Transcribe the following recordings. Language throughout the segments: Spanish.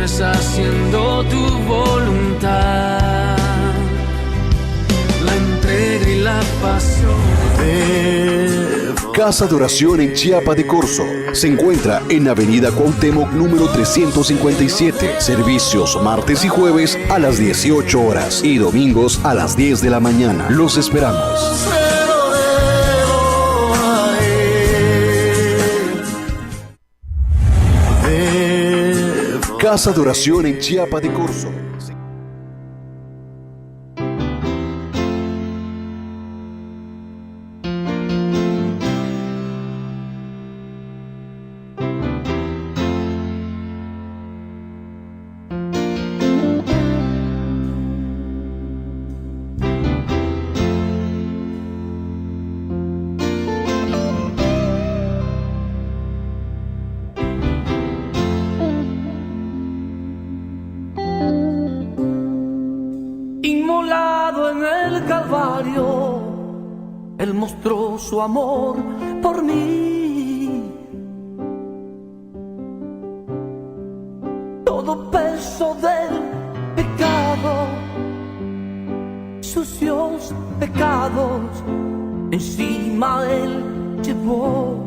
estés haciendo tu voluntad. La entrega y la pasión. Casa de Oración en Chiapa de Corzo. Se encuentra en Avenida Cuauhtémoc número 357. Servicios martes y jueves a las 18 horas y domingos a las 10 de la mañana. Los esperamos. Casa de Oración en Chiapa de Corzo. Inmolado en el Calvario, Él mostró su amor por mí. Todo peso del pecado, sucios pecados, encima Él llevó.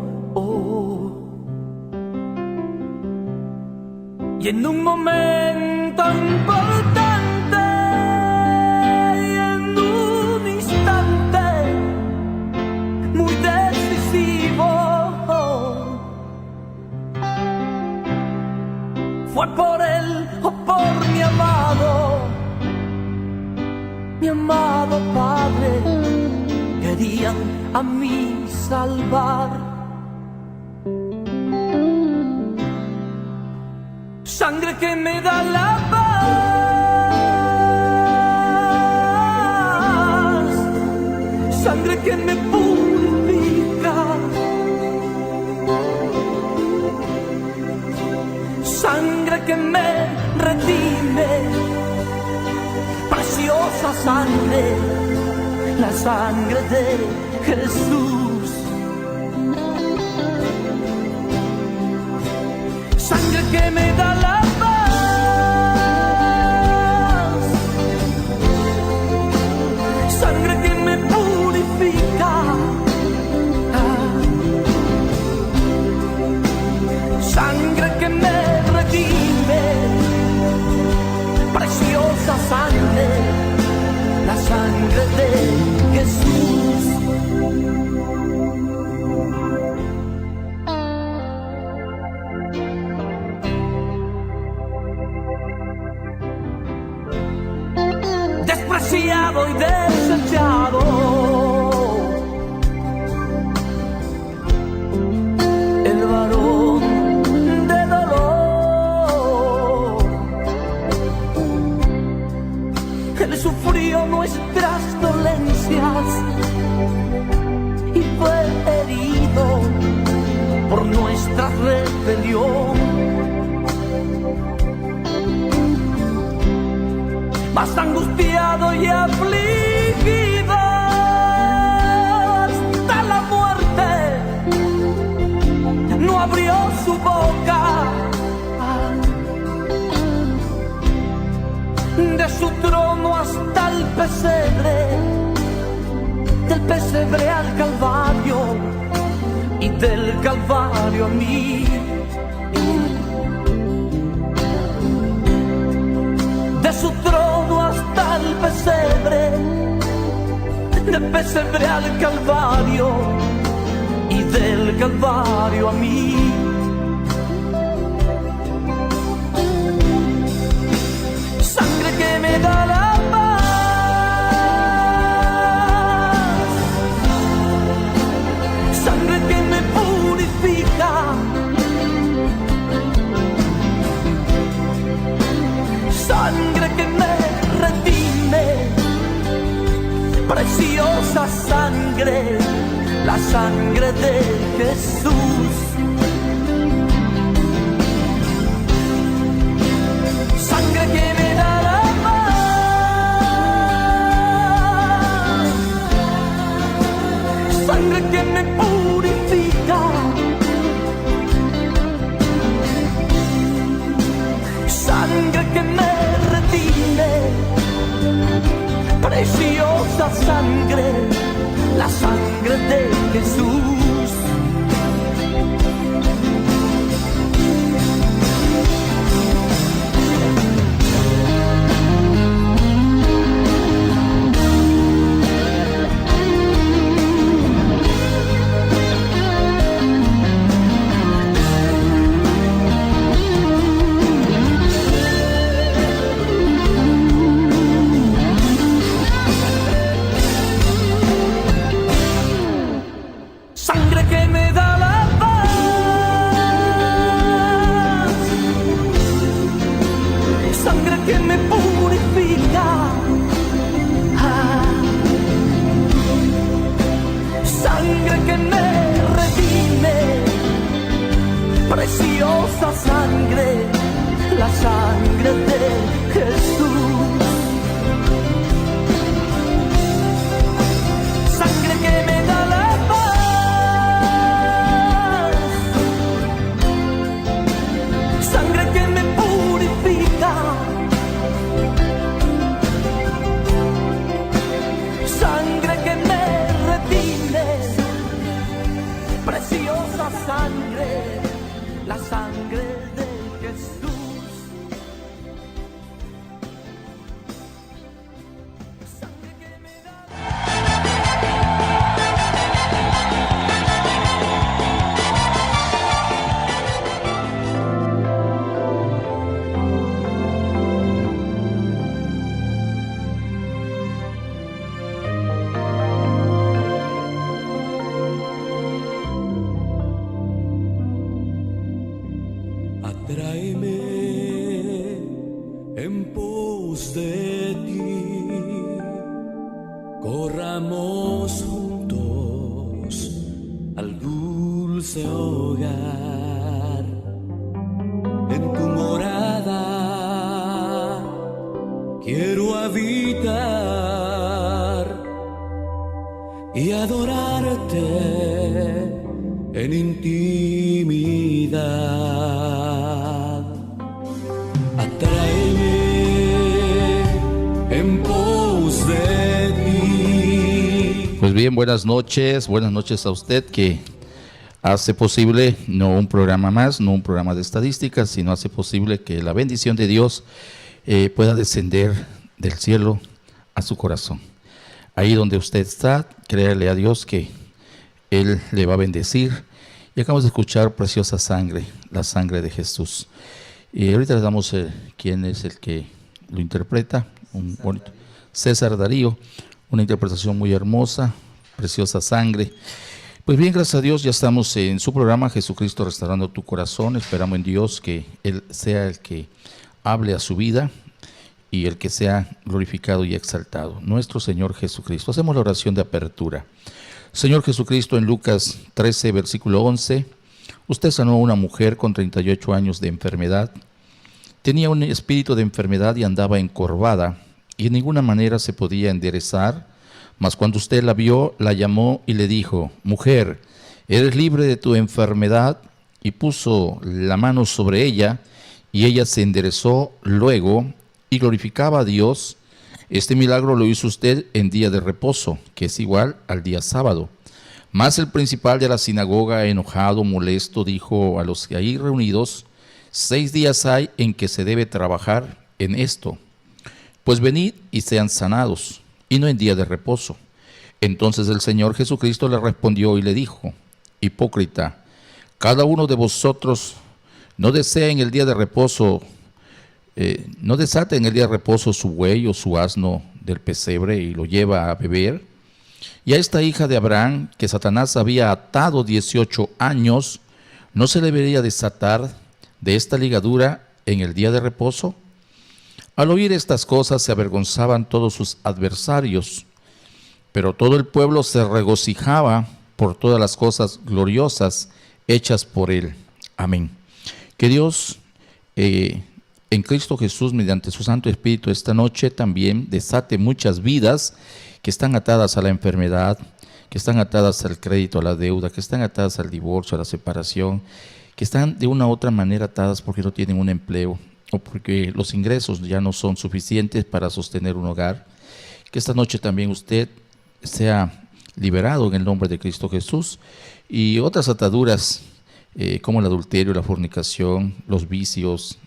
Y en un momento importante, y en un instante muy decisivo, fue por Él o por mi amado Padre, querían a mí salvar. Sangre que me da la paz, sangre que me purifica, sangre que me redime, preciosa sangre, la sangre de Jesús. Sangre que me da la paz, sangre que me purifica, sangre que me redime, preciosa sangre, la sangre de Jesús. Despreciado y desechado, el varón de dolor, Él sufrió nuestras dolencias y fue herido por nuestra rebelión. Más angustiado y afligido hasta la muerte, no abrió su boca. De su trono hasta el pesebre, del pesebre al Calvario y del Calvario a mí. De su trono hasta el pesebre, del pesebre al Calvario y del Calvario a mí. Sangre que me da la paz, sangre que me purifica, sangre que me redime, preciosa sangre, la sangre de Jesús. Sangre que me da la paz, sangre que me purifica, sangre que me redime, preciosa sangre, la sangre de Jesús. Sangre que me da la paz, sangre que me purifica, sangre que me redime, preciosa sangre, la sangre de Jesús. Sangre que me da la sangre, la sangre de Jesús. Sangre que me da. Tráeme en pos de ti, corramos juntos al dulce hogar. En tu morada quiero habitar y adorarte en intimidad. Atráeme en pos de ti. Pues bien, buenas noches a usted que hace posible no un programa más, no un programa de estadísticas, sino hace posible que la bendición de Dios pueda descender del cielo a su corazón. Ahí donde usted está, créale a Dios que Él le va a bendecir. Y acabamos de escuchar preciosa sangre, la sangre de Jesús. Y ahorita les damos quién es el que lo interpreta, un bonito César Darío, una interpretación muy hermosa, preciosa sangre. Pues bien, gracias a Dios ya estamos en su programa Jesucristo Restaurando Tu Corazón. Esperamos en Dios que Él sea el que hable a su vida y el que sea glorificado y exaltado, nuestro Señor Jesucristo. Hacemos la oración de apertura. Señor Jesucristo, en Lucas 13, versículo 11, usted sanó a una mujer con 38 años de enfermedad. Tenía un espíritu de enfermedad y andaba encorvada, y en ninguna manera se podía enderezar. Mas cuando usted la vio, la llamó y le dijo: mujer, eres libre de tu enfermedad. Y puso la mano sobre ella, y ella se enderezó luego y glorificaba a Dios. Este milagro lo hizo usted en día de reposo, que es igual al día sábado. Mas el principal de la sinagoga, enojado, molesto, dijo a los que ahí reunidos: 6 días hay en que se debe trabajar en esto. Pues venid y sean sanados, y no en día de reposo. Entonces el Señor Jesucristo le respondió y le dijo: hipócrita, cada uno de vosotros no desea en el día de reposo, no desata en el día de reposo su buey o su asno del pesebre y lo lleva a beber. Y a esta hija de Abraham, que Satanás había atado 18 años, ¿no se le debería desatar de esta ligadura en el día de reposo? Al oír estas cosas se avergonzaban todos sus adversarios, pero todo el pueblo se regocijaba por todas las cosas gloriosas hechas por él. Amén. Que Dios en Cristo Jesús, mediante su Santo Espíritu, esta noche también desate muchas vidas que están atadas a la enfermedad, que están atadas al crédito, a la deuda, que están atadas al divorcio, a la separación, que están de una u otra manera atadas porque no tienen un empleo. o porque los ingresos ya no son suficientes para sostener un hogar, que esta noche también usted sea liberado en el nombre de Cristo Jesús, y otras ataduras como el adulterio, la fornicación, los vicios,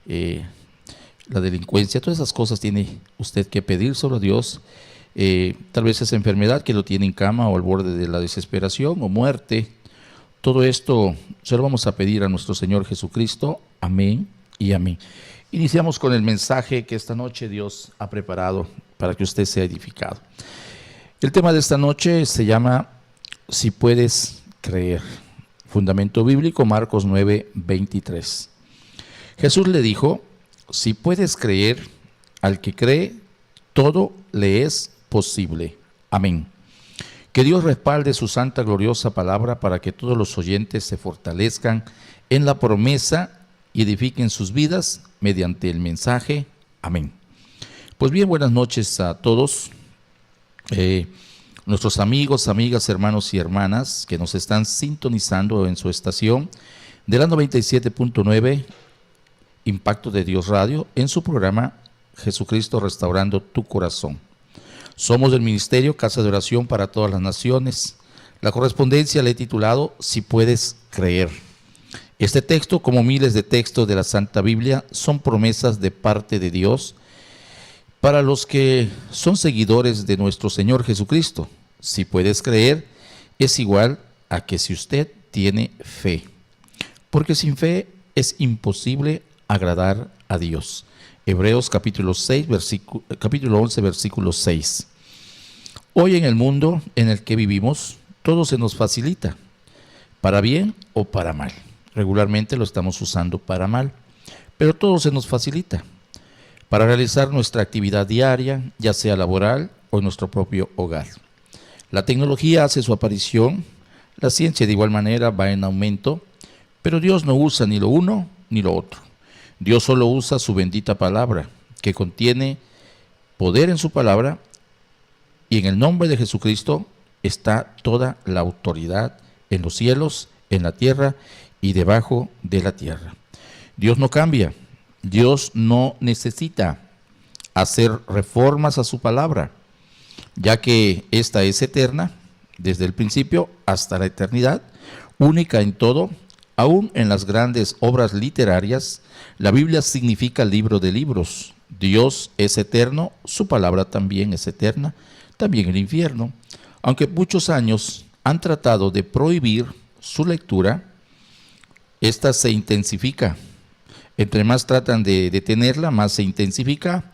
la delincuencia, todas esas cosas tiene usted que pedírselo a Dios. Tal vez esa enfermedad que lo tiene en cama o al borde de la desesperación o muerte, todo esto se lo vamos a pedir a nuestro Señor Jesucristo. Amén y amén. Iniciamos con el mensaje que esta noche Dios ha preparado para que usted sea edificado. El tema de esta noche se llama Si puedes creer. Fundamento bíblico, Marcos 9:23. Jesús le dijo: si puedes creer, al que cree, todo le es posible. Amén. Que Dios respalde su santa, gloriosa palabra para que todos los oyentes se fortalezcan en la promesa y edifiquen sus vidas mediante el mensaje. Amén. Pues bien, buenas noches a todos. Nuestros amigos, amigas, hermanos y hermanas que nos están sintonizando en su estación de la 97.9 Impacto de Dios Radio en su programa Jesucristo Restaurando tu Corazón. Somos del Ministerio Casa de Oración para Todas las Naciones. La correspondencia le he titulado Si puedes creer. Este texto, como miles de textos de la Santa Biblia, son promesas de parte de Dios para los que son seguidores de nuestro Señor Jesucristo. Si puedes creer es igual a que si usted tiene fe, porque sin fe es imposible agradar a Dios. Hebreos capítulo 11, versículo 6. Hoy en el mundo en el que vivimos, todo se nos facilita, para bien o para mal. Regularmente lo estamos usando para mal, pero todo se nos facilita para realizar nuestra actividad diaria, ya sea laboral o en nuestro propio hogar. La tecnología hace su aparición, la ciencia de igual manera va en aumento, pero Dios no usa ni lo uno ni lo otro. Dios solo usa su bendita palabra, que contiene poder en su palabra, y en el nombre de Jesucristo está toda la autoridad en los cielos, en la tierra y debajo de la tierra. Dios no cambia, Dios no necesita hacer reformas a su palabra, ya que esta es eterna, desde el principio hasta la eternidad, única en todo. Aún en las grandes obras literarias, la Biblia significa libro de libros. Dios es eterno, su palabra también es eterna, también el infierno. Aunque muchos años han tratado de prohibir su lectura, esta se intensifica. Entre más tratan de detenerla, más se intensifica.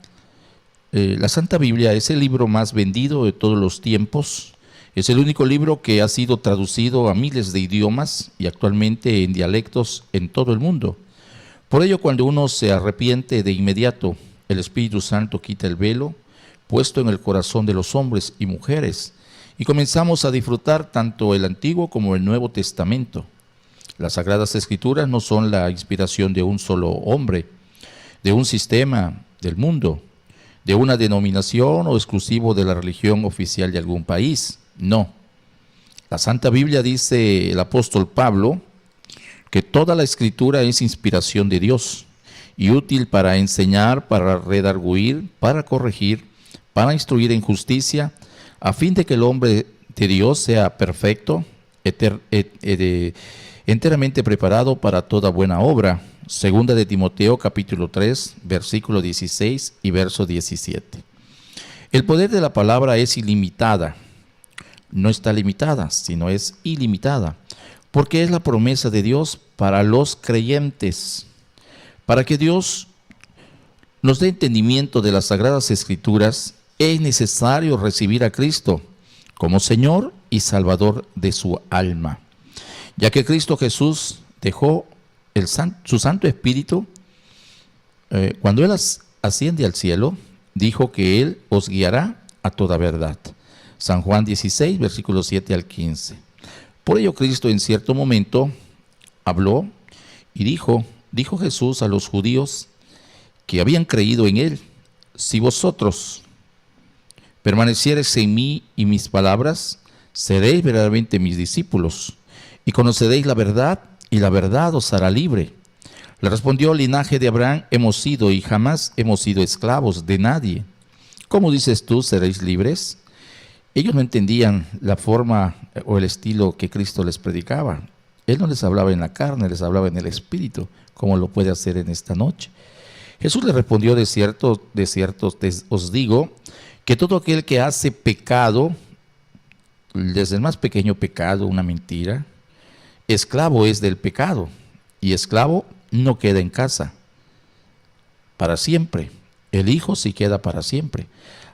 La Santa Biblia es el libro más vendido de todos los tiempos. Es el único libro que ha sido traducido a miles de idiomas y actualmente en dialectos en todo el mundo. Por ello, cuando uno se arrepiente de inmediato, el Espíritu Santo quita el velo puesto en el corazón de los hombres y mujeres y comenzamos a disfrutar tanto el Antiguo como el Nuevo Testamento. Las Sagradas Escrituras no son la inspiración de un solo hombre, de un sistema del mundo, de una denominación o exclusivo de la religión oficial de algún país. No. La Santa Biblia, dice el apóstol Pablo, que toda la Escritura es inspiración de Dios y útil para enseñar, para redarguir, para corregir, para instruir en justicia, a fin de que el hombre de Dios sea perfecto, enteramente preparado para toda buena obra. Segunda de Timoteo capítulo 3, versículo 16 y verso 17. El poder de la palabra es ilimitada. No está limitada, sino es ilimitada, porque es la promesa de Dios para los creyentes. Para que Dios nos dé entendimiento de las Sagradas Escrituras, es necesario recibir a Cristo como Señor y Salvador de su alma, ya que Cristo Jesús dejó su Santo Espíritu. Cuando Él asciende al cielo, dijo que Él os guiará a toda verdad. San Juan 16, versículos 7 al 15. Por ello Cristo en cierto momento habló y dijo Jesús a los judíos que habían creído en Él: si vosotros permaneciereis en mí y mis palabras, seréis verdaderamente mis discípulos, y conoceréis la verdad, y la verdad os hará libre. Le respondió: linaje de Abraham hemos sido y jamás hemos sido esclavos de nadie. ¿Cómo dices tú, seréis libres? Ellos no entendían la forma o el estilo que Cristo les predicaba. Él no les hablaba en la carne, les hablaba en el espíritu, como lo puede hacer en esta noche. Jesús le respondió: de cierto os digo, que todo aquel que hace pecado, desde el más pequeño pecado, una mentira, esclavo es del pecado, y esclavo no queda en casa para siempre. El Hijo sí queda para siempre.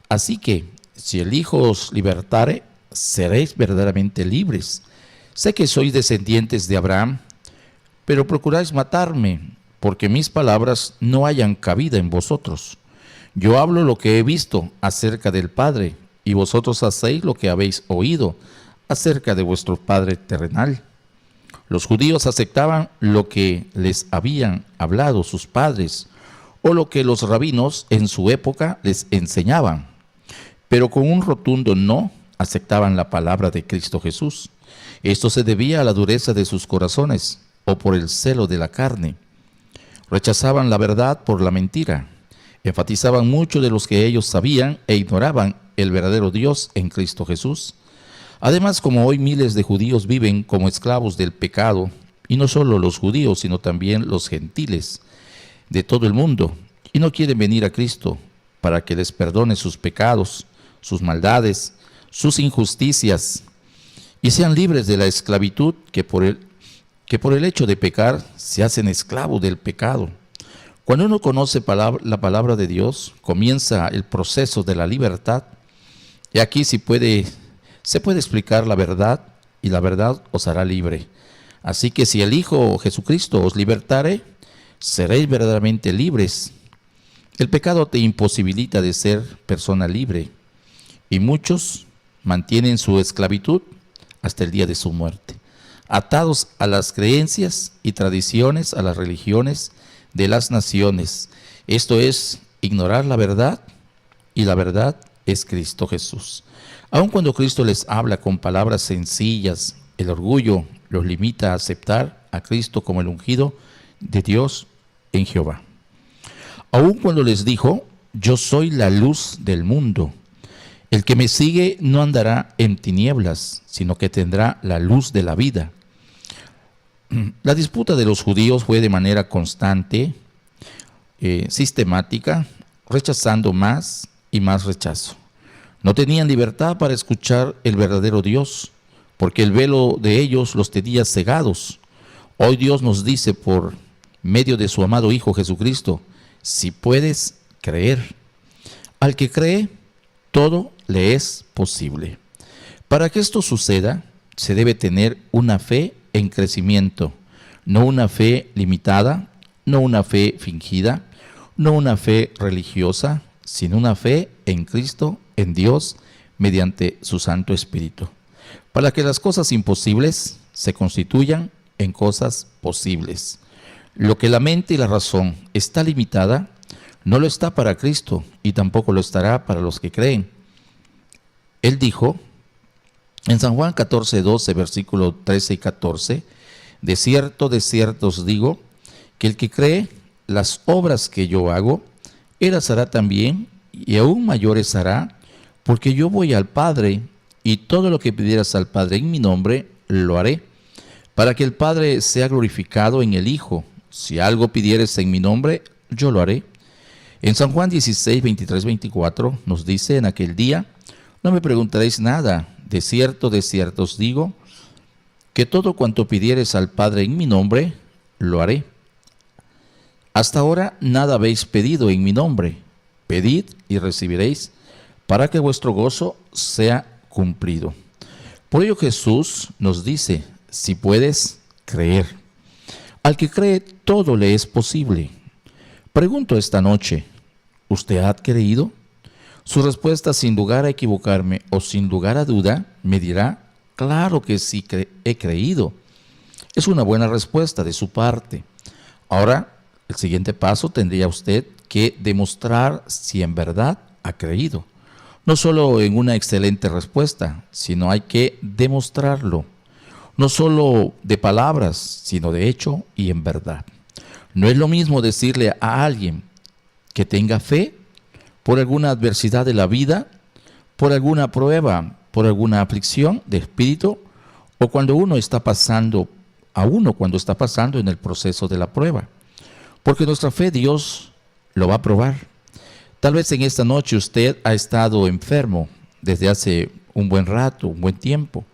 Así que, si el Hijo os libertare, seréis verdaderamente libres. Sé que sois descendientes de Abraham, pero procuráis matarme, porque mis palabras no hayan cabida en vosotros. Yo hablo lo que he visto acerca del Padre, y vosotros hacéis lo que habéis oído acerca de vuestro padre terrenal. Los judíos aceptaban lo que les habían hablado sus padres, o lo que los rabinos en su época les enseñaban, pero con un rotundo no aceptaban la palabra de Cristo Jesús. Esto se debía a la dureza de sus corazones, o por el celo de la carne. Rechazaban la verdad por la mentira. Enfatizaban mucho de los que ellos sabían e ignoraban el verdadero Dios en Cristo Jesús. Además, como hoy miles de judíos viven como esclavos del pecado, y no solo los judíos, sino también los gentiles de todo el mundo, y no quieren venir a Cristo para que les perdone sus pecados, sus maldades, sus injusticias, y sean libres de la esclavitud que por el hecho de pecar se hacen esclavos del pecado. Cuando uno conoce la palabra de Dios, comienza el proceso de la libertad, y aquí se puede explicar la verdad, y la verdad os hará libre. Así que si el Hijo Jesucristo os libertare, seréis verdaderamente libres. El pecado te imposibilita de ser persona libre, y muchos mantienen su esclavitud hasta el día de su muerte, atados a las creencias y tradiciones, a las religiones de las naciones. Esto es ignorar la verdad, y la verdad es Cristo Jesús. Aun cuando Cristo les habla con palabras sencillas, el orgullo los limita a aceptar a Cristo como el ungido de Dios en Jehová. Aun cuando les dijo: yo soy la luz del mundo, el que me sigue no andará en tinieblas, sino que tendrá la luz de la vida. La disputa de los judíos fue de manera constante, sistemática, rechazando más y más rechazo. No tenían libertad para escuchar el verdadero Dios, porque el velo de ellos los tenía cegados. Hoy Dios nos dice por medio de su amado Hijo Jesucristo: si puedes creer. Al que cree, todo le es posible. Para que esto suceda, se debe tener una fe en crecimiento, no una fe limitada, no una fe fingida, no una fe religiosa, sino una fe en Cristo, en Dios, mediante su Santo Espíritu, para que las cosas imposibles se constituyan en cosas posibles. Lo que la mente y la razón está limitada, no lo está para Cristo, y tampoco lo estará para los que creen. Él dijo en San Juan 14:12, versículo 13 y 14, de cierto os digo, que el que cree las obras que yo hago, él las hará también, y aún mayores hará, porque yo voy al Padre, y todo lo que pidieras al Padre en mi nombre, lo haré, para que el Padre sea glorificado en el Hijo. Si algo pidieres en mi nombre, yo lo haré. En San Juan 16, 23, 24 nos dice: en aquel día no me preguntaréis nada. De cierto os digo, que todo cuanto pidieres al Padre en mi nombre, lo haré. Hasta ahora nada habéis pedido en mi nombre. Pedid y recibiréis, para que vuestro gozo sea cumplido. Por ello Jesús nos dice: si puedes creer. Al que cree, todo le es posible. Pregunto esta noche: ¿usted ha creído? Su respuesta, sin lugar a equivocarme o sin lugar a duda, me dirá: claro que sí he creído. Es una buena respuesta de su parte. Ahora, el siguiente paso tendría usted que demostrar si en verdad ha creído. No solo en una excelente respuesta, sino hay que demostrarlo. No solo de palabras, sino de hecho y en verdad. No es lo mismo decirle a alguien que tenga fe por alguna adversidad de la vida, por alguna prueba, por alguna aflicción de espíritu, o cuando uno está pasando en el proceso de la prueba. Porque nuestra fe Dios lo va a probar. Tal vez en esta noche usted ha estado enfermo desde hace un buen rato, un buen tiempo,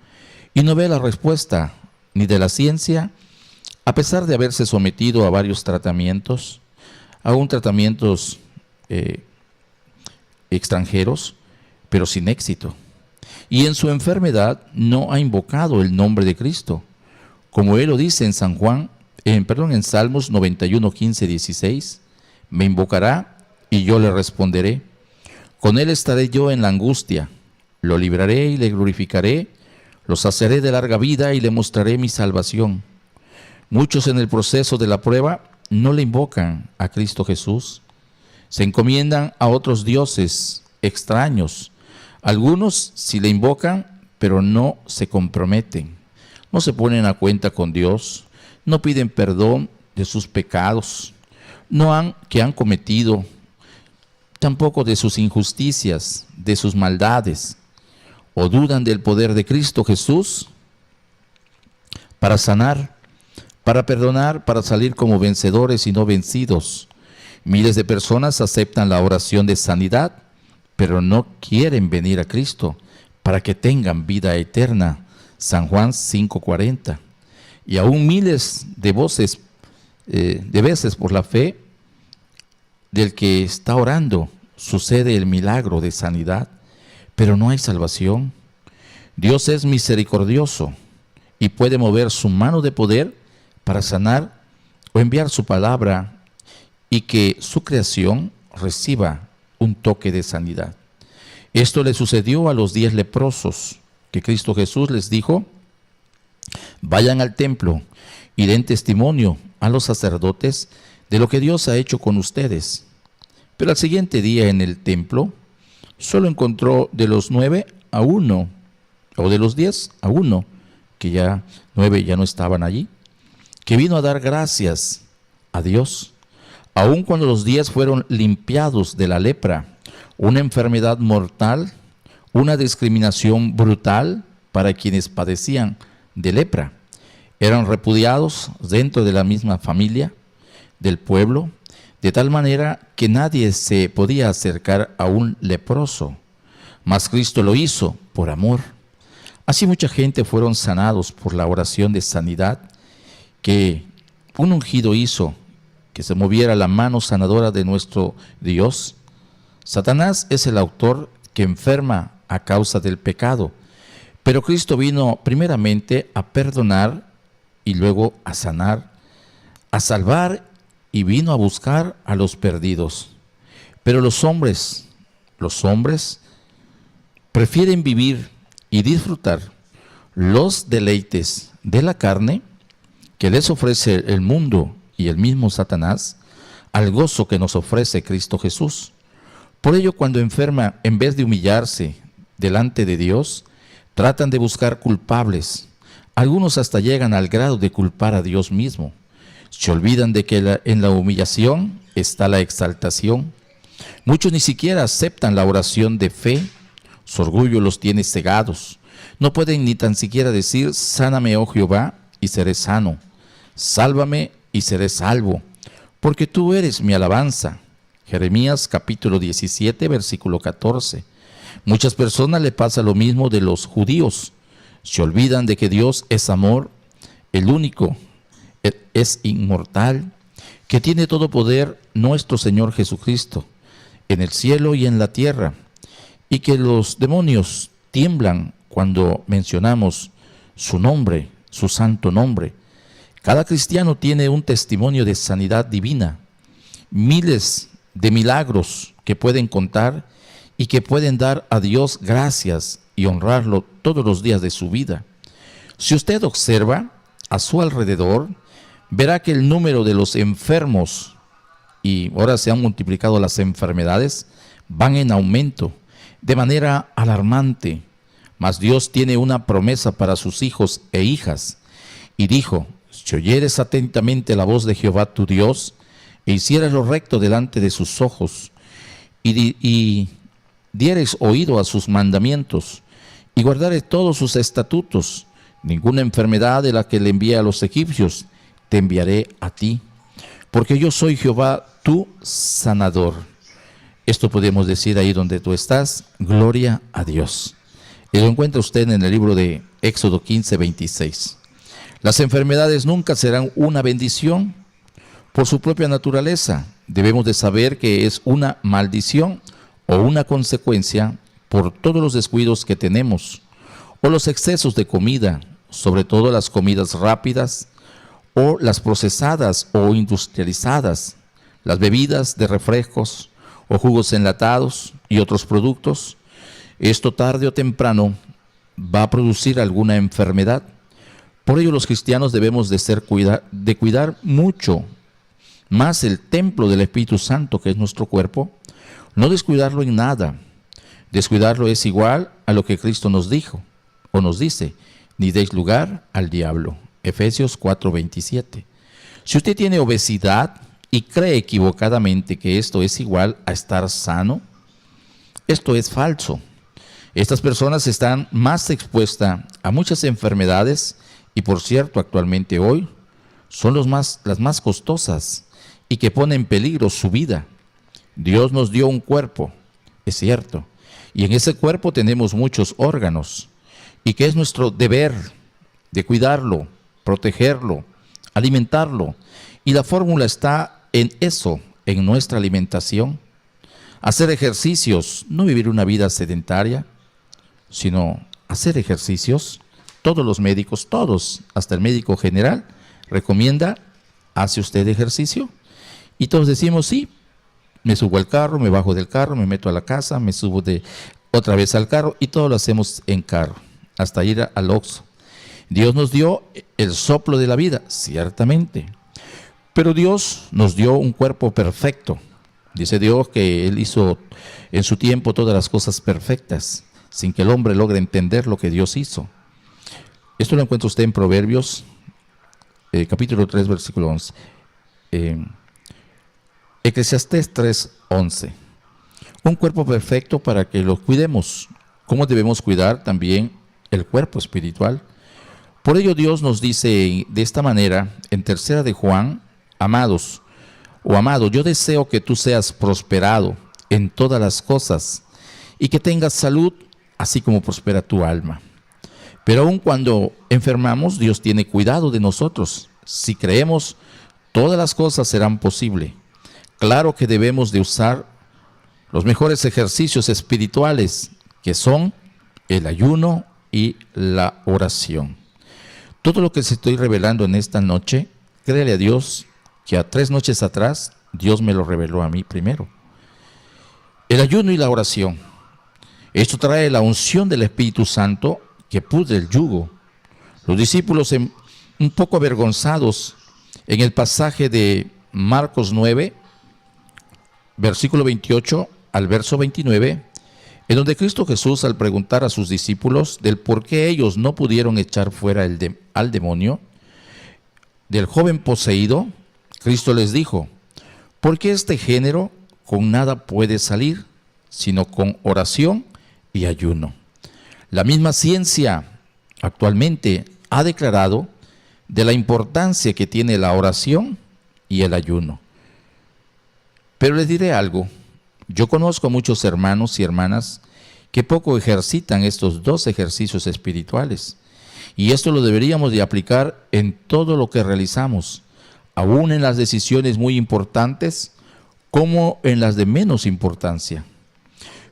y no ve la respuesta ni de la ciencia, a pesar de haberse sometido a varios tratamientos, aún tratamientos extranjeros, pero sin éxito. Y en su enfermedad no ha invocado el nombre de Cristo, como él lo dice en en Salmos 91, 15, 16, me invocará y yo le responderé. Con él estaré yo en la angustia, lo libraré y le glorificaré, lo saciaré de larga vida y le mostraré mi salvación. Muchos en el proceso de la prueba no le invocan a Cristo Jesús, se encomiendan a otros dioses extraños. Algunos sí le invocan, pero no se comprometen, no se ponen a cuenta con Dios, no piden perdón de sus pecados que han cometido, tampoco de sus injusticias, de sus maldades, o dudan del poder de Cristo Jesús para sanar, para perdonar, para salir como vencedores y no vencidos. Miles de personas aceptan la oración de sanidad, pero no quieren venir a Cristo para que tengan vida eterna. San Juan 5:40. Y aún miles de veces por la fe del que está orando sucede el milagro de sanidad, pero no hay salvación. Dios es misericordioso y puede mover su mano de poder para sanar o enviar su palabra y que su creación reciba un toque de sanidad. Esto le sucedió a los 10 leprosos, que Cristo Jesús les dijo: vayan al templo y den testimonio a los sacerdotes de lo que Dios ha hecho con ustedes. Pero al siguiente día en el templo solo encontró de los 9 a 1, o de los 10 a 1, que ya 9 ya no estaban allí, que vino a dar gracias a Dios, aun cuando los 10 fueron limpiados de la lepra, una enfermedad mortal, una discriminación brutal para quienes padecían de lepra. Eran repudiados dentro de la misma familia, del pueblo, de tal manera que nadie se podía acercar a un leproso. Mas Cristo lo hizo por amor. Así mucha gente fueron sanados por la oración de sanidad que un ungido hizo, que se moviera la mano sanadora de nuestro Dios. Satanás es el autor que enferma a causa del pecado, pero Cristo vino primeramente a perdonar y luego a sanar, a salvar, y vino a buscar a los perdidos. Pero los hombres prefieren vivir y disfrutar los deleites de la carne que les ofrece el mundo y el mismo Satanás, al gozo que nos ofrece Cristo Jesús. Por ello, cuando enferma, en vez de humillarse delante de Dios, tratan de buscar culpables. Algunos hasta llegan al grado de culpar a Dios mismo. Se olvidan de que en la humillación está la exaltación. Muchos ni siquiera aceptan la oración de fe. Su orgullo los tiene cegados. No pueden ni tan siquiera decir: sáname, oh Jehová, y seré sano. Sálvame y seré salvo, porque tú eres mi alabanza. Jeremías capítulo 17, versículo 14. Muchas personas le pasa lo mismo de los judíos. Se olvidan de que Dios es amor, el único, es inmortal, que tiene todo poder, nuestro Señor Jesucristo, en el cielo y en la tierra, y que los demonios tiemblan cuando mencionamos su nombre, su santo nombre. Cada cristiano tiene un testimonio de sanidad divina, miles de milagros que pueden contar y que pueden dar a Dios gracias y honrarlo todos los días de su vida. Si usted observa a su alrededor, verá que el número de los enfermos, y ahora se han multiplicado las enfermedades, van en aumento de manera alarmante. Mas Dios tiene una promesa para sus hijos e hijas, y dijo: si oyeres atentamente la voz de Jehová tu Dios, e hicieres lo recto delante de sus ojos, y dieres oído a sus mandamientos, y guardares todos sus estatutos, ninguna enfermedad de la que le envié a los egipcios te enviaré a ti, porque yo soy Jehová tu sanador. Esto podemos decir ahí donde tú estás, gloria a Dios. Y lo encuentra usted en el libro de Éxodo 15, 26. Las enfermedades nunca serán una bendición por su propia naturaleza. Debemos de saber que es una maldición o una consecuencia por todos los descuidos que tenemos o los excesos de comida, sobre todo las comidas rápidas o las procesadas o industrializadas, las bebidas de refrescos o jugos enlatados y otros productos. Esto tarde o temprano va a producir alguna enfermedad. Por ello los cristianos debemos de cuidar mucho más el templo del Espíritu Santo, que es nuestro cuerpo, no descuidarlo en nada. Descuidarlo es igual a lo que Cristo nos dijo o nos dice: ni deis lugar al diablo. Efesios 4:27. Si usted tiene obesidad y cree equivocadamente que esto es igual a estar sano, esto es falso. Estas personas están más expuestas a muchas enfermedades y, por cierto, actualmente hoy son las más costosas y que ponen en peligro su vida. Dios nos dio un cuerpo, es cierto, y en ese cuerpo tenemos muchos órganos, y que es nuestro deber de cuidarlo, protegerlo, alimentarlo, y la fórmula está en eso, en nuestra alimentación. Hacer ejercicios, no vivir una vida sedentaria, sino hacer ejercicios. Todos los médicos, todos, hasta el médico general, recomienda: ¿hace usted ejercicio? Y todos decimos: sí, me subo al carro, me bajo del carro, me meto a la casa, me subo otra vez al carro, y todo lo hacemos en carro, hasta ir al Oxxo. Dios nos dio el soplo de la vida, ciertamente, pero Dios nos dio un cuerpo perfecto. Dice Dios que Él hizo en su tiempo todas las cosas perfectas, sin que el hombre logre entender lo que Dios hizo. Esto lo encuentra usted en Proverbios, capítulo 3, versículo 11. Eclesiastés 3, 11. Un cuerpo perfecto para que lo cuidemos. ¿Cómo debemos cuidar también el cuerpo espiritual? Por ello Dios nos dice de esta manera en 3 de Juan: amados, o amado, yo deseo que tú seas prosperado en todas las cosas y que tengas salud, así como prospera tu alma. Pero aun cuando enfermamos, Dios tiene cuidado de nosotros. Si creemos, todas las cosas serán posibles. Claro que debemos de usar los mejores ejercicios espirituales, que son el ayuno y la oración. Todo lo que se estoy revelando en esta noche, créele a Dios que a 3 noches atrás Dios me lo reveló a mí primero. El ayuno y la oración. Esto trae la unción del Espíritu Santo que pudre el yugo. Los discípulos, un poco avergonzados, en el pasaje de Marcos 9, versículo 28 al verso 29, en donde Cristo Jesús, al preguntar a sus discípulos del por qué ellos no pudieron echar fuera al demonio del joven poseído, Cristo les dijo: porque este género con nada puede salir, sino con oración y ayuno. La misma ciencia actualmente ha declarado de la importancia que tiene la oración y el ayuno. Pero les diré algo: yo conozco muchos hermanos y hermanas que poco ejercitan estos 2 ejercicios espirituales, y esto lo deberíamos de aplicar en todo lo que realizamos, aún en las decisiones muy importantes como en las de menos importancia.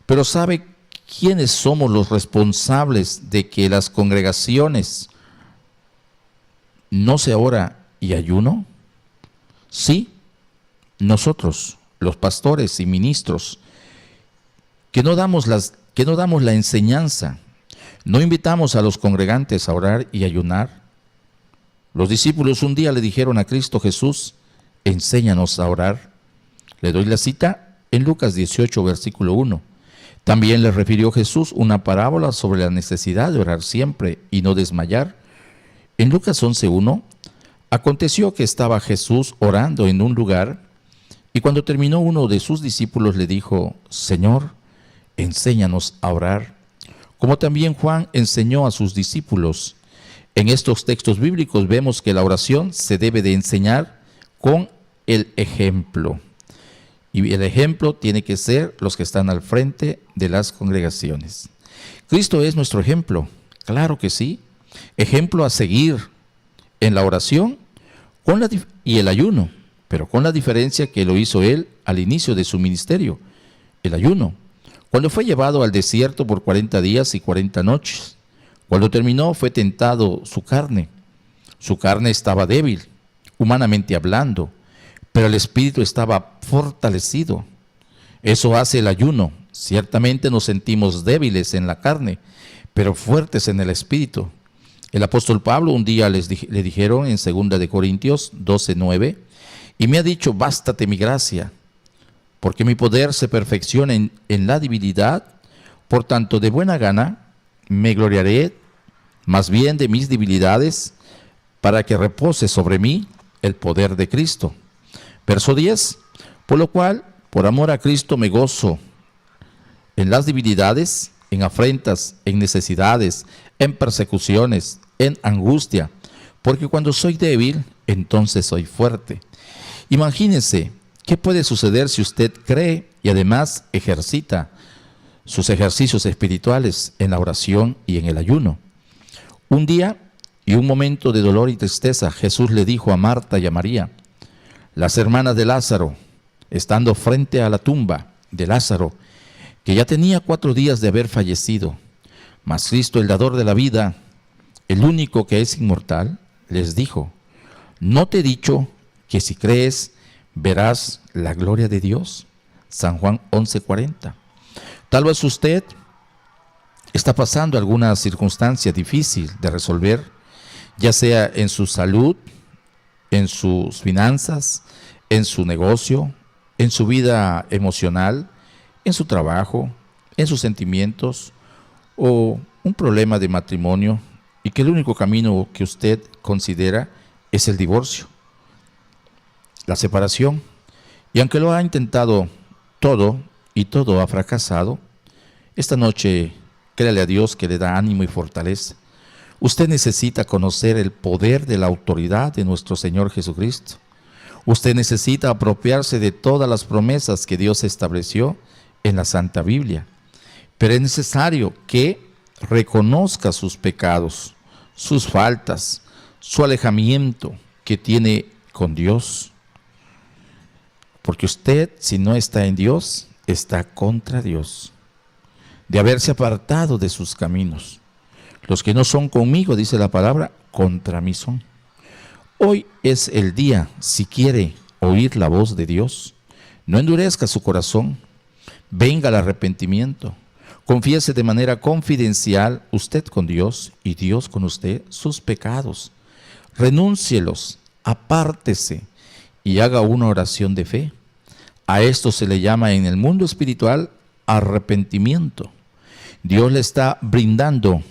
Pero ¿sabe quiénes somos los responsables de que las congregaciones no se ora y ayuno? Sí, nosotros, los pastores y ministros, que no damos la enseñanza, no invitamos a los congregantes a orar y ayunar. Los discípulos un día le dijeron a Cristo Jesús: enséñanos a orar. Le doy la cita en Lucas 18, versículo 1. También le refirió Jesús una parábola sobre la necesidad de orar siempre y no desmayar. En Lucas 11:1 Aconteció que estaba Jesús orando en un lugar, y cuando terminó, uno de sus discípulos le dijo: Señor, enséñanos a orar, como también Juan enseñó a sus discípulos. En estos textos bíblicos vemos que la oración se debe de enseñar con el ejemplo. Y el ejemplo tiene que ser los que están al frente de las congregaciones. Cristo es nuestro ejemplo, claro que sí. Ejemplo a seguir en la oración y el ayuno, pero con la diferencia que lo hizo Él al inicio de su ministerio, el ayuno. Cuando fue llevado al desierto por 40 días y 40 noches, cuando terminó fue tentado su carne. Su carne estaba débil, humanamente hablando, pero el espíritu estaba fortalecido. Eso hace el ayuno. Ciertamente nos sentimos débiles en la carne, pero fuertes en el espíritu. El apóstol Pablo un día le dijeron en 2 de Corintios 12:9, y me ha dicho: bástate mi gracia, porque mi poder se perfecciona en la debilidad. Por tanto, de buena gana me gloriaré más bien de mis debilidades, para que repose sobre mí el poder de Cristo. Verso 10, por lo cual, por amor a Cristo me gozo en las debilidades, en afrentas, en necesidades, en persecuciones, en angustia, porque cuando soy débil, entonces soy fuerte. Imagínense qué puede suceder si usted cree y además ejercita sus ejercicios espirituales en la oración y en el ayuno. Un día y un momento de dolor y tristeza, Jesús le dijo a Marta y a María, las hermanas de Lázaro, estando frente a la tumba de Lázaro, que ya tenía 4 días de haber fallecido, mas Cristo, el dador de la vida, el único que es inmortal, les dijo: ¿no te he dicho que si crees verás la gloria de Dios? San Juan 11:40. Tal vez usted está pasando alguna circunstancia difícil de resolver, ya sea en su salud, en sus finanzas, en su negocio, en su vida emocional, en su trabajo, en sus sentimientos, o un problema de matrimonio, y que el único camino que usted considera es el divorcio, la separación. Y aunque lo ha intentado todo y todo ha fracasado, esta noche créale a Dios que le da ánimo y fortaleza. Usted necesita conocer el poder de la autoridad de nuestro Señor Jesucristo. Usted necesita apropiarse de todas las promesas que Dios estableció en la Santa Biblia. Pero es necesario que reconozca sus pecados, sus faltas, su alejamiento que tiene con Dios. Porque usted, si no está en Dios, está contra Dios, de haberse apartado de sus caminos. Los que no son conmigo, dice la palabra, contra mí son. Hoy es el día, si quiere oír la voz de Dios, no endurezca su corazón, venga al arrepentimiento, confiese de manera confidencial usted con Dios y Dios con usted sus pecados, renúncielos, apártese y haga una oración de fe. A esto se le llama en el mundo espiritual arrepentimiento. Dios le está brindando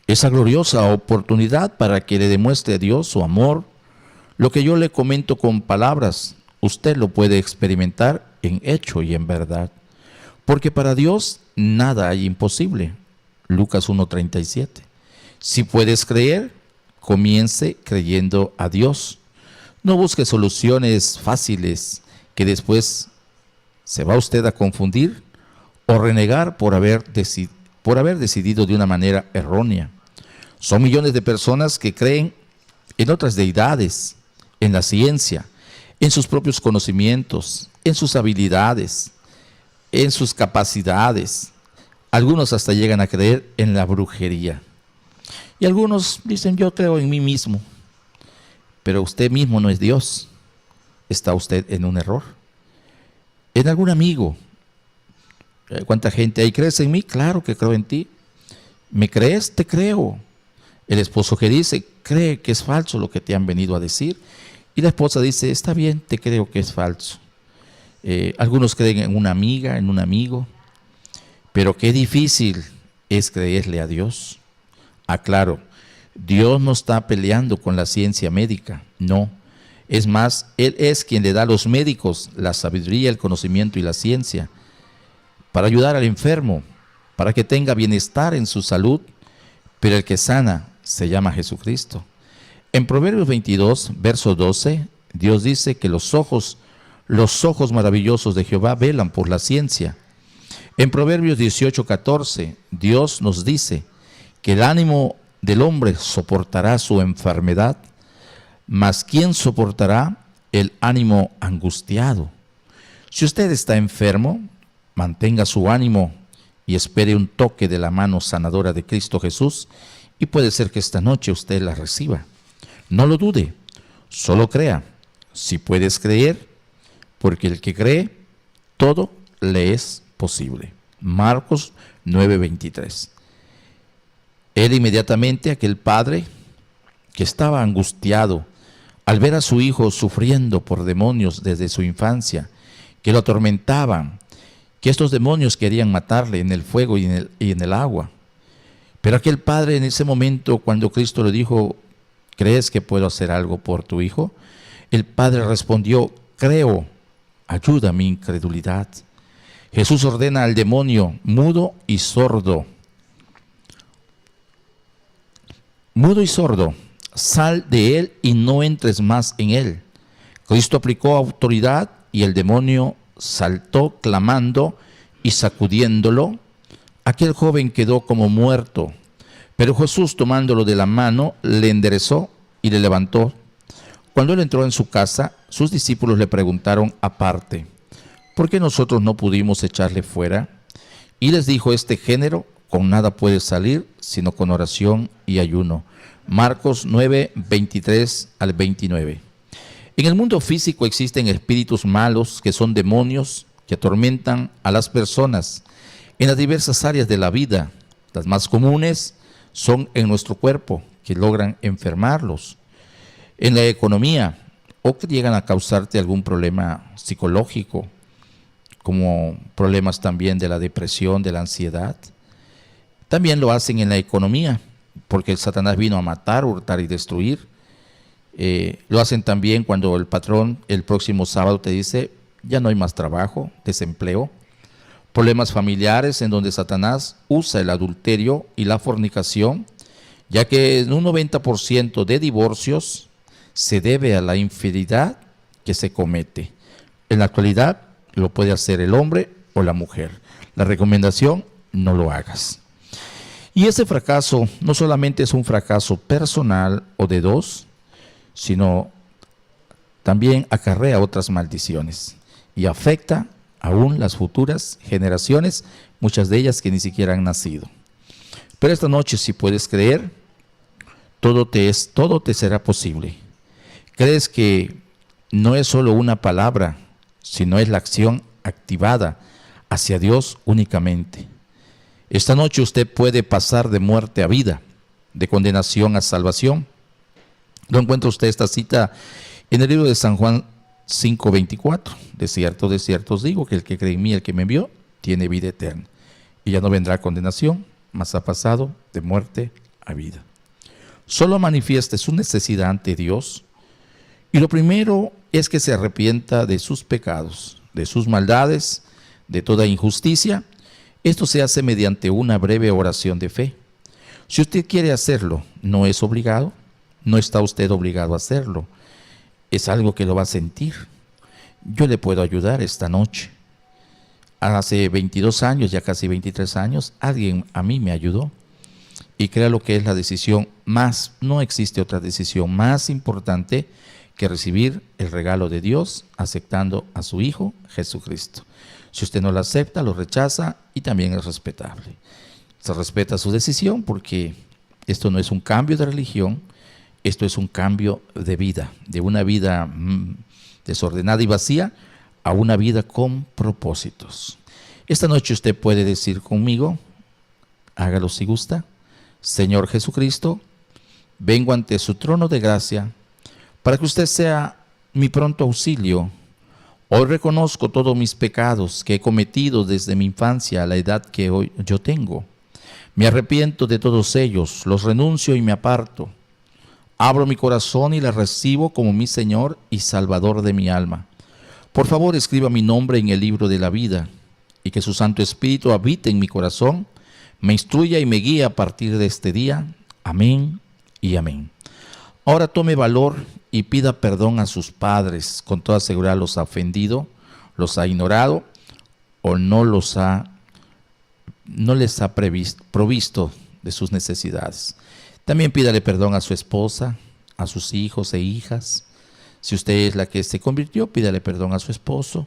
esa gloriosa oportunidad para que le demuestre a Dios su amor. Lo que yo le comento con palabras, usted lo puede experimentar en hecho y en verdad. Porque para Dios nada hay imposible. Lucas 1:37. Si puedes creer, comience creyendo a Dios. No busque soluciones fáciles que después se va usted a confundir o renegar por haber decidido de una manera errónea. Son millones de personas que creen en otras deidades, en la ciencia, en sus propios conocimientos, en sus habilidades, en sus capacidades. Algunos hasta llegan a creer en la brujería. Y algunos dicen: yo creo en mí mismo. Pero usted mismo no es Dios. Está usted en un error. En algún amigo. ¿Cuánta gente hay? ¿Crees en mí? Claro que creo en ti. ¿Me crees? Te creo. El esposo que dice, cree que es falso lo que te han venido a decir. Y la esposa dice, está bien, te creo que es falso. Algunos creen en una amiga, en un amigo. Pero qué difícil es creerle a Dios. Aclaro, Dios no está peleando con la ciencia médica, no. Es más, Él es quien le da a los médicos la sabiduría, el conocimiento y la ciencia para ayudar al enfermo, para que tenga bienestar en su salud, pero el que sana se llama Jesucristo. En Proverbios 22, verso 12, Dios dice que los ojos maravillosos de Jehová velan por la ciencia. En Proverbios 18, 14, Dios nos dice que el ánimo del hombre soportará su enfermedad, mas ¿quién soportará el ánimo angustiado? Si usted está enfermo, mantenga su ánimo y espere un toque de la mano sanadora de Cristo Jesús, y puede ser que esta noche usted la reciba. No lo dude, solo crea. Si puedes creer, porque el que cree, todo le es posible. Marcos 9:23. Era inmediatamente aquel padre que estaba angustiado al ver a su hijo sufriendo por demonios desde su infancia, que lo atormentaban, que estos demonios querían matarle en el fuego y en el agua. Pero aquel padre en ese momento, cuando Cristo le dijo, ¿crees que puedo hacer algo por tu hijo? El padre respondió, creo, ayuda mi incredulidad. Jesús ordena al demonio mudo y sordo, sal de él y no entres más en él. Cristo aplicó autoridad y el demonio saltó clamando y sacudiéndolo. Aquel joven quedó como muerto, pero Jesús, tomándolo de la mano, le enderezó y le levantó. Cuando él entró en su casa, sus discípulos le preguntaron aparte, ¿por qué nosotros no pudimos echarle fuera? Y les dijo, este género con nada puede salir, sino con oración y ayuno. Marcos 9, 23 al 29. En el mundo físico existen espíritus malos que son demonios que atormentan a las personas en las diversas áreas de la vida. Las más comunes son en nuestro cuerpo, que logran enfermarlos. En la economía, o que llegan a causarte algún problema psicológico, como problemas también de la depresión, de la ansiedad. También lo hacen en la economía, porque el Satanás vino a matar, hurtar y destruir. Lo hacen también cuando el patrón el próximo sábado te dice, ya no hay más trabajo, desempleo. Problemas familiares en donde Satanás usa el adulterio y la fornicación, ya que en un 90% de divorcios se debe a la infidelidad que se comete. En la actualidad lo puede hacer el hombre o la mujer. La recomendación, no lo hagas. Y ese fracaso no solamente es un fracaso personal o de dos, sino también acarrea otras maldiciones y afecta aún las futuras generaciones, muchas de ellas que ni siquiera han nacido. Pero esta noche, si puedes creer, todo te será posible. Crees que no es solo una palabra, sino es la acción activada hacia Dios únicamente. Esta noche usted puede pasar de muerte a vida, de condenación a salvación. ¿No encuentra usted esta cita en el libro de San Juan 5:24? De cierto os digo que el que cree en mí, el que me envió, tiene vida eterna. Y ya no vendrá condenación, mas ha pasado de muerte a vida. Solo manifieste su necesidad ante Dios. Y lo primero es que se arrepienta de sus pecados, de sus maldades, de toda injusticia. Esto se hace mediante una breve oración de fe. Si usted quiere hacerlo, no es obligado, no está usted obligado a hacerlo. Es algo que lo va a sentir. Yo le puedo ayudar esta noche. Hace 22 años, ya casi 23 años, alguien a mí me ayudó. Y crea lo que es la decisión más, no existe otra decisión más importante que recibir el regalo de Dios aceptando a su Hijo Jesucristo. Si usted no lo acepta, lo rechaza y también es respetable. Se respeta su decisión porque esto no es un cambio de religión, esto es un cambio de vida, de una vida desordenada y vacía a una vida con propósitos. Esta noche usted puede decir conmigo, hágalo si gusta, Señor Jesucristo, vengo ante su trono de gracia para que usted sea mi pronto auxilio. Hoy reconozco todos mis pecados que he cometido desde mi infancia a la edad que hoy yo tengo. Me arrepiento de todos ellos, los renuncio y me aparto. Abro mi corazón y les recibo como mi Señor y Salvador de mi alma. Por favor, escriba mi nombre en el libro de la vida y que su Santo Espíritu habite en mi corazón, me instruya y me guíe a partir de este día. Amén y amén. Ahora tome valor y pida perdón a sus padres. Con toda seguridad los ha ofendido, los ha ignorado o no les ha provisto de sus necesidades. También pídale perdón a su esposa, a sus hijos e hijas. Si usted es la que se convirtió, pídale perdón a su esposo,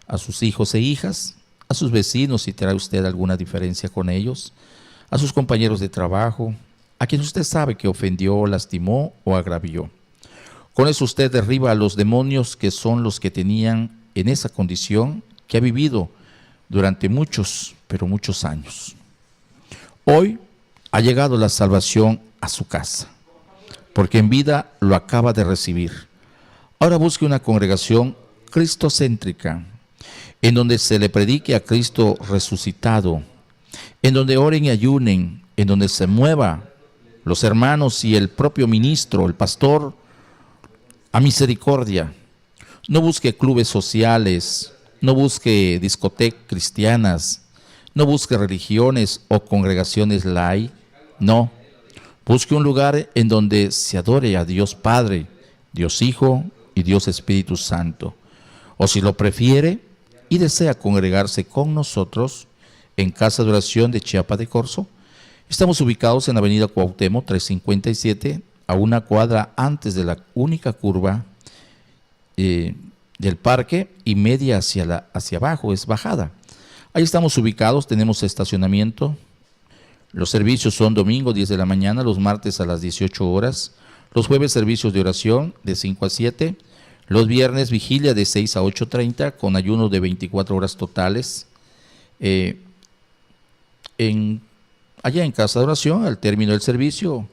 a sus hijos e hijas, a sus vecinos si trae usted alguna diferencia con ellos, a sus compañeros de trabajo, a quien usted sabe que ofendió, lastimó o agravió. Con eso usted derriba a los demonios que son los que tenían en esa condición que ha vivido durante muchos, pero muchos años. Hoy ha llegado la salvación a su casa, porque en vida lo acaba de recibir. Ahora busque una congregación cristocéntrica, en donde se le predique a Cristo resucitado, en donde oren y ayunen, en donde se mueva los hermanos y el propio ministro, el pastor, a misericordia. No busque clubes sociales, no busque discotecas cristianas, no busque religiones o congregaciones light, no. Busque un lugar en donde se adore a Dios Padre, Dios Hijo y Dios Espíritu Santo. O si lo prefiere y desea congregarse con nosotros en Casa de Oración de Chiapa de Corzo, estamos ubicados en la avenida Cuauhtémoc 357, a una cuadra antes de la única curva del parque y media hacia abajo, es bajada. Ahí estamos ubicados, tenemos estacionamiento. Los servicios son domingo 10 de la mañana, los martes a las 18 horas, los jueves servicios de oración de 5 a 7, los viernes vigilia de 6 a 8:30 con ayuno de 24 horas totales. Allá en Casa de Oración, al término del servicio,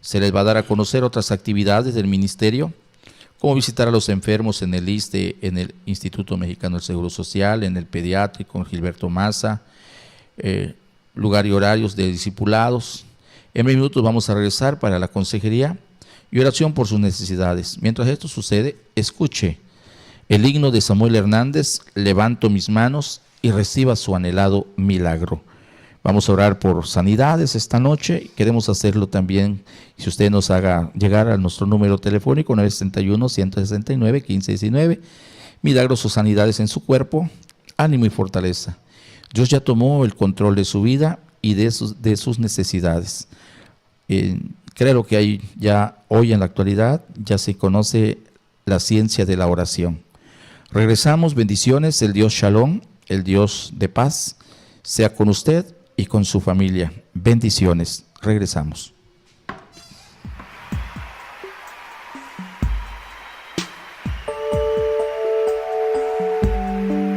se les va a dar a conocer otras actividades del ministerio, como visitar a los enfermos en el ISSSTE, en el Instituto Mexicano del Seguro Social, en el Pediátrico, en Gilberto Maza, lugar y horarios de discipulados. En 10 minutos vamos a regresar para la consejería y oración por sus necesidades. Mientras esto sucede, escuche el himno de Samuel Hernández, Levanto mis manos y reciba su anhelado milagro. Vamos a orar por sanidades esta noche. Queremos hacerlo también, si usted nos haga llegar a nuestro número telefónico 961-169-1519. Milagros o sanidades en su cuerpo, ánimo y fortaleza. Dios ya tomó el control de su vida y de sus necesidades. Creo que hay ya hoy en la actualidad ya se conoce la ciencia de la oración. Regresamos, bendiciones, el Dios Shalom, el Dios de paz, sea con usted y con su familia. Bendiciones. Regresamos.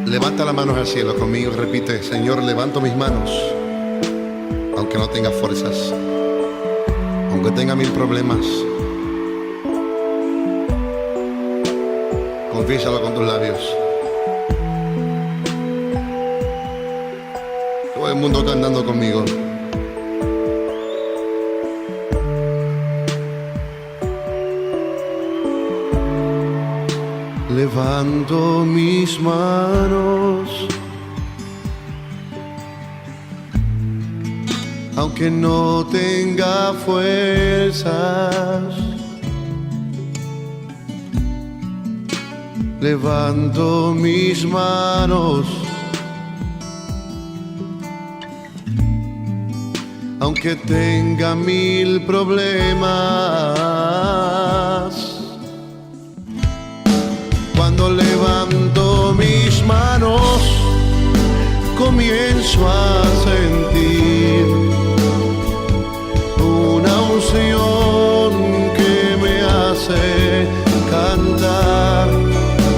Levanta las manos al cielo conmigo y repite: Señor, levanto mis manos, aunque no tenga fuerzas, aunque tenga 1000 problemas. Confiésalo con tus labios. Todo el mundo cantando conmigo. Levanto mis manos, aunque no tenga fuerzas. Levanto mis manos, aunque tenga 1000 problemas. Cuando levanto mis manos, comienzo a sentir una unción que me hace cantar.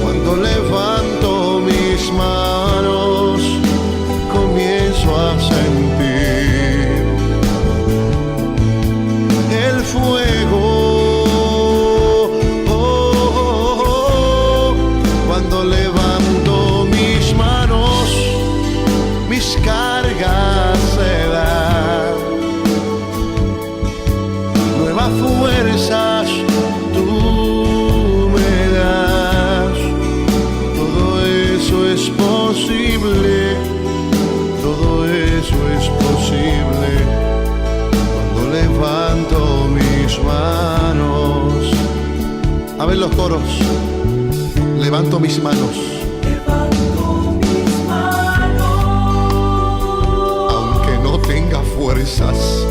Cuando levanto mis manos, comienzo a sentir el fuego. Cuando levanto mis manos, mis cargas fuerzas tú me das. Todo eso es posible, todo eso es posible cuando levanto mis manos. A ver los coros. Levanto mis manos. Aunque no tenga fuerzas.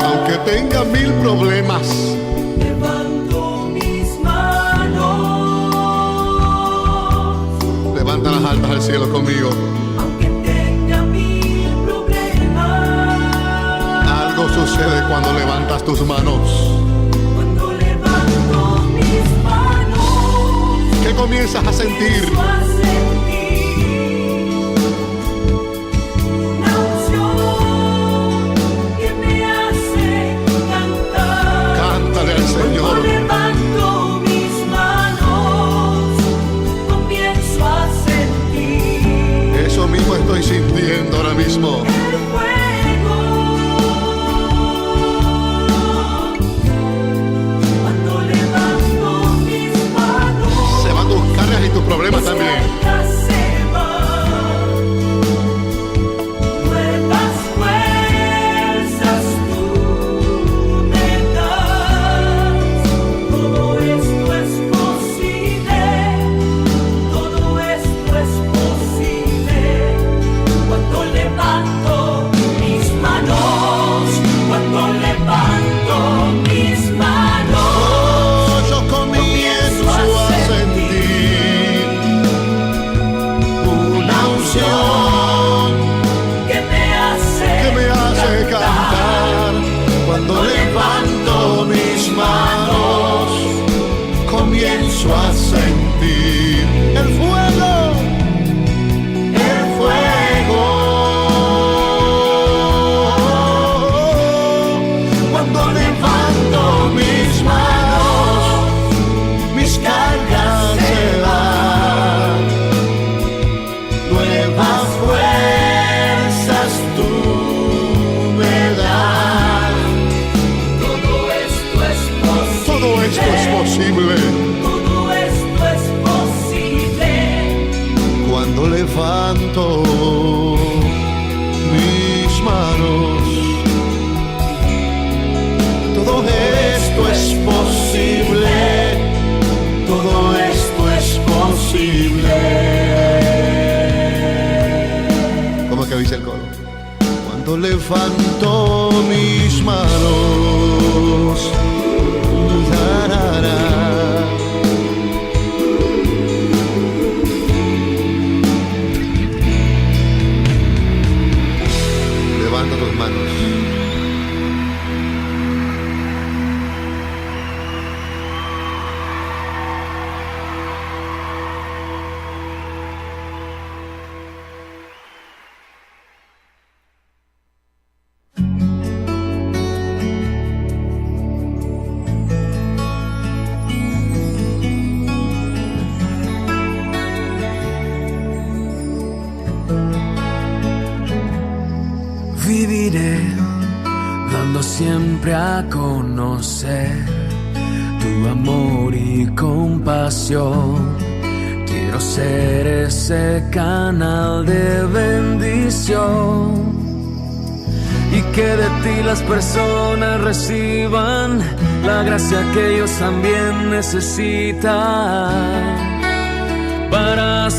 Aunque tenga mil problemas. Levanto mis manos. Levanta las altas al cielo conmigo. Aunque tenga mil problemas. Algo sucede cuando levantas tus manos. Cuando levanto mis manos. ¿Qué comienzas a sentir? Comienzo a sentir una unción que me hace cantar. Cántale al Cuando Señor. levanto mis manos, comienzo a sentir Eso mismo estoy sintiendo ahora mismo. el fuego. Cuando levanto mis manos, Se van tus cargas y tus problemas también. cargas se van. Nuevas fuerzas tú me das. Todo esto es posible. Todo esto es posible cuando levanto mis manos. Cuando levanto mis manos. Oh, yo comienzo a sentir una unción Que me hace cantar. Cuando levanto mis manos, comienzo a sentir el fuego. El fuego. Cuando levanto mis manos, mis cargas se van. Nuevas fuerzas tú me das. Todo esto es posible. Todo esto es posible Todo esto es posible cuando levanto mis manos. Todo esto es posible. Todo esto es posible. ¿Cómo es que dice el coro? Cuando levanto mis manos. Tarara. Levanta tus manos. Viviré dando siempre a conocer tu amor y compasión. Quiero ser ese canal de bendición y que de ti las personas reciban la gracia que ellos también necesitan para